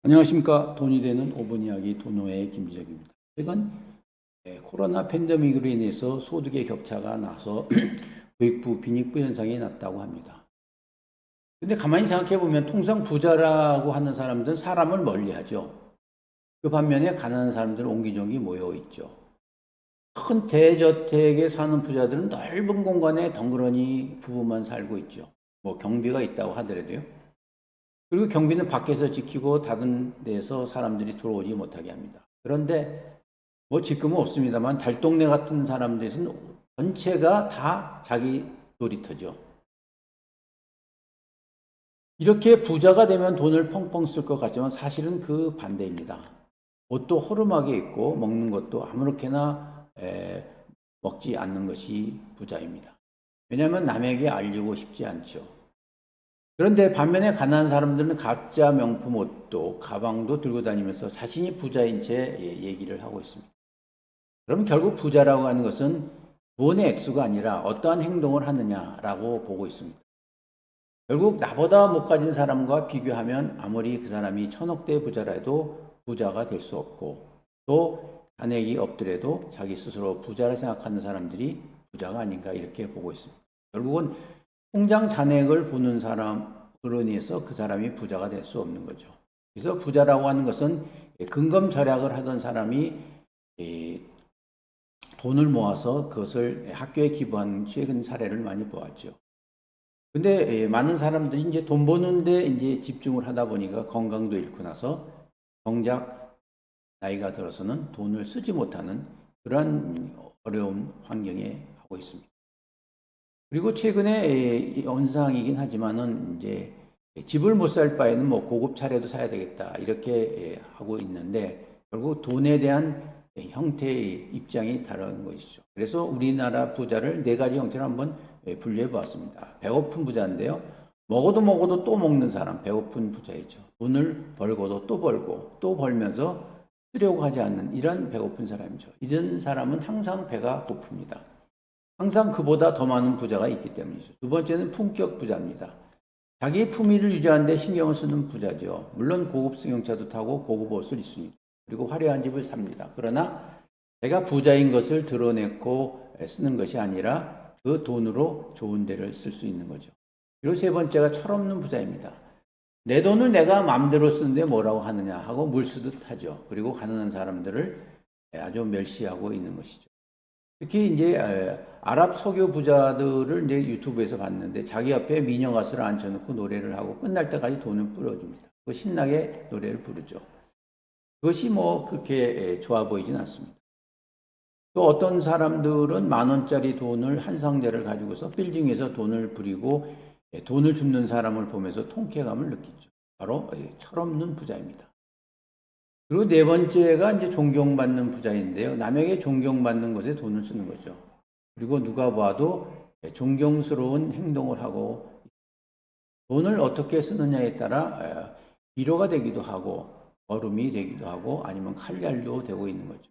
안녕하십니까. 돈이 되는 5분 이야기 돈노의 김지혁입니다. 최근 코로나 팬데믹으로 인해서 소득의 격차가 나서 부익부, 빈익부 현상이 났다고 합니다. 근데 가만히 생각해 보면 통상 부자라고 하는 사람들은 사람을 멀리하죠. 그 반면에 가난한 사람들은 옹기종기 모여 있죠. 큰 대저택에 사는 부자들은 넓은 공간에 덩그러니 부부만 살고 있죠. 뭐 경비가 있다고 하더라도요. 그리고 경비는 밖에서 지키고 다른 데서 사람들이 들어오지 못하게 합니다. 그런데 뭐 지금은 없습니다만 달동네 같은 사람들은 전체가 다 자기 놀이터죠. 이렇게 부자가 되면 돈을 펑펑 쓸 것 같지만 사실은 그 반대입니다. 옷도 허름하게 입고 먹는 것도 아무렇게나 먹지 않는 것이 부자입니다. 왜냐하면 남에게 알리고 싶지 않죠. 그런데 반면에 가난한 사람들은 가짜 명품 옷도 가방도 들고 다니면서 자신이 부자인 채 얘기를 하고 있습니다. 그럼 결국 부자라고 하는 것은 돈의 액수가 아니라 어떠한 행동을 하느냐라고 보고 있습니다. 결국 나보다 못 가진 사람과 비교하면 아무리 그 사람이 천억대 부자라 해도 부자가 될 수 없고 또 잔액이 없더라도 자기 스스로 부자라 생각하는 사람들이 부자가 아닌가 이렇게 보고 있습니다. 결국은 통장 잔액을 보는 사람으로 인해서 그 사람이 부자가 될 수 없는 거죠. 그래서 부자라고 하는 것은 근검 절약을 하던 사람이 돈을 모아서 그것을 학교에 기부한 최근 사례를 많이 보았죠. 근데 많은 사람들이 이제 돈 버는데 이제 집중을 하다 보니까 건강도 잃고 나서 정작 나이가 들어서는 돈을 쓰지 못하는 그러한 어려운 환경에 하고 있습니다. 그리고 최근에 현상이긴 하지만은 이제 집을 못 살 바에는 뭐 고급 차례도 사야 되겠다 이렇게 하고 있는데 결국 돈에 대한 형태의 입장이 다른 것이죠. 그래서 우리나라 부자를 네 가지 형태로 한번 분류해 보았습니다. 배고픈 부자인데요. 먹어도 또 먹는 사람, 배고픈 부자이죠. 돈을 벌고도 또 벌고 또 벌면서 쓰려고 하지 않는 이런 배고픈 사람이죠. 이런 사람은 항상 배가 고픕니다. 항상 그보다 더 많은 부자가 있기 때문이죠. 두 번째는 품격 부자입니다. 자기 품위를 유지하는 데 신경을 쓰는 부자죠. 물론 고급 승용차도 타고 고급 옷을 입습니다. 그리고 화려한 집을 삽니다. 그러나 내가 부자인 것을 드러내고 쓰는 것이 아니라 그 돈으로 좋은 데를 쓸 수 있는 거죠. 그리고 세 번째가 철없는 부자입니다. 내 돈을 내가 마음대로 쓰는데 뭐라고 하느냐 하고 물쓰듯 하죠. 그리고 가난한 사람들을 아주 멸시하고 있는 것이죠. 특히 이제 아랍 석유 부자들을 이제 유튜브에서 봤는데 자기 앞에 미녀 가수를 앉혀놓고 노래를 하고 끝날 때까지 돈을 뿌려줍니다. 그 신나게 노래를 부르죠. 그것이 뭐 그렇게 좋아 보이진 않습니다. 또 어떤 사람들은 10,000원짜리 돈을 한 상자를 가지고서 빌딩에서 돈을 부리고 돈을 줍는 사람을 보면서 통쾌감을 느끼죠. 바로 철없는 부자입니다. 그리고 네 번째가 이제 존경받는 부자인데요. 남에게 존경받는 것에 돈을 쓰는 거죠. 그리고 누가 봐도 존경스러운 행동을 하고 돈을 어떻게 쓰느냐에 따라 위로가 되기도 하고 얼음이 되기도 하고 아니면 칼날도 되고 있는 거죠.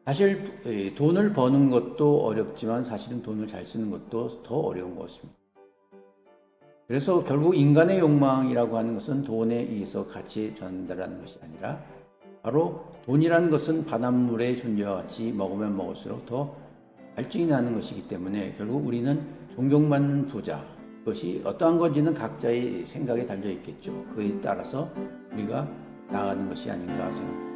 사실 돈을 버는 것도 어렵지만 사실은 돈을 잘 쓰는 것도 더 어려운 것입니다. 그래서 결국 인간의 욕망이라고 하는 것은 돈에 의해서 가치 전달하는 것이 아니라 바로 돈이라는 것은 바닷물의 존재와 같이 먹으면 먹을수록 더 갈증이 나는 것이기 때문에 결국 우리는 존경받는 부자, 그것이 어떠한 건지는 각자의 생각에 달려 있겠죠. 그에 따라서 우리가 나아가는 것이 아닌가 생각합니다.